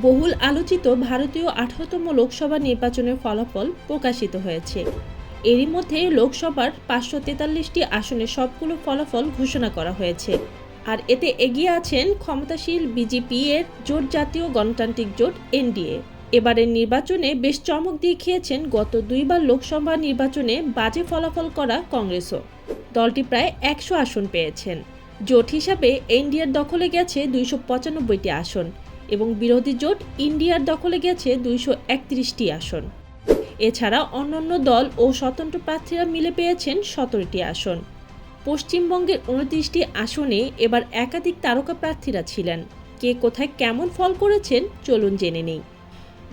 বহুল আলোচিত ভারতীয় ১৮তম লোকসভা নির্বাচনের ফলাফল প্রকাশিত হয়েছে। এরই মধ্যে লোকসভার ৫৪৩টি আসনের সবগুলো ফলাফল ঘোষণা করা হয়েছে। আর এতে এগিয়ে আছেন ক্ষমতাসীন বিজেপি এর জোট জাতীয় গণতান্ত্রিক জোট এনডিএ। এবারের নির্বাচনে বেশ চমক দেখিয়েছেন গত দুইবার লোকসভা নির্বাচনে বাজে ফলাফল করা কংগ্রেসও। দলটি প্রায় ১০০ আসন পেয়েছেন। জোট হিসাবে এনডিএর দখলে গেছে ২৯৫টি আসন এবং বিরোধী জোট ইন্ডিয়ার দখলে গেছে ২৩১টি আসন। এছাড়া অন্যান্য দল ও স্বতন্ত্র প্রার্থীরা মিলে পেয়েছেন ১৭টি আসন। পশ্চিমবঙ্গের ২৯টি আসনে এবার একাধিক তারকা প্রার্থীরা ছিলেন। কে কোথায় কেমন ফল করেছেন চলুন জেনে নেই।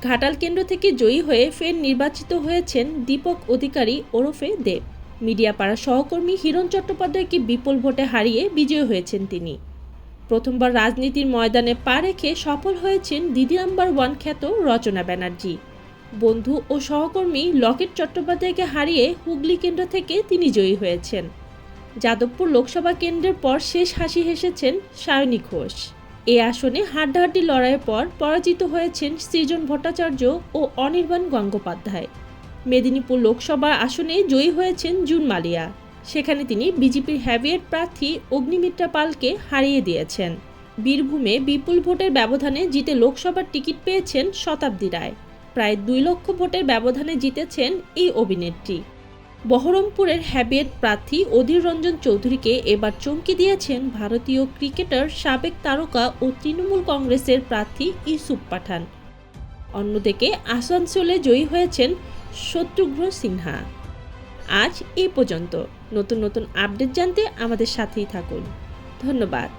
ঘাটাল কেন্দ্র থেকে জয়ী হয়ে ফের নির্বাচিত হয়েছেন দীপক অধিকারী ওরফে দেব। মিডিয়াপাড়া সহকর্মী হিরণ চট্টোপাধ্যায়কে বিপুল ভোটে হারিয়ে বিজয়ী হয়েছেন তিনি। প্রথমবার রাজনীতির ময়দানে পা রেখে সফল হয়েছেন দিদি নাম্বার 1 খ্যাত রচনা ব্যানার্জি। বন্ধু ও সহকর্মী লকেট চট্টোপাধ্যায়কে হারিয়ে হুগলি কেন্দ্র থেকে তিনি জয়ী হয়েছেন। যাদবপুর লোকসভা কেন্দ্রের পর শেষ হাসি হেসেছেন সায়নী ঘোষ। এ আসনে হাড্ডাহাড্ডি লড়াইয়ের পর পরাজিত হয়েছেন সৃজন ভট্টাচার্য ও অনির্বাণ গঙ্গোপাধ্যায়। মেদিনীপুর লোকসভা আসনে জয়ী হয়েছেন জুন মালিয়া। সেখানে তিনি বিজেপির হ্যাভিয়েট প্রার্থী অগ্নিমিত্রা পালকে হারিয়ে দিয়েছেন। বীরভূমে বিপুল ভোটের ব্যবধানে জিতে লোকসভার টিকিট পেয়েছেন শতাব্দী রায়। প্রায় ২ লক্ষ ভোটের ব্যবধানে জিতেছেন এই অভিনেত্রী। বহরমপুরের হ্যাভিয়েট প্রার্থী অধীর রঞ্জন চৌধুরীকে এবার চমকে দিয়েছেন ভারতীয় ক্রিকেটার সাবেক তারকা ও তৃণমূল কংগ্রেসের প্রার্থী ইউসুফ পাঠান। অন্যদিকে আসানসোলে জয়ী হয়েছেন শত্রুঘ্ন সিনহা। আজ এই পর্যন্ত। নতুন নতুন আপডেট জানতে আমাদের সাথেই থাকুন। ধন্যবাদ।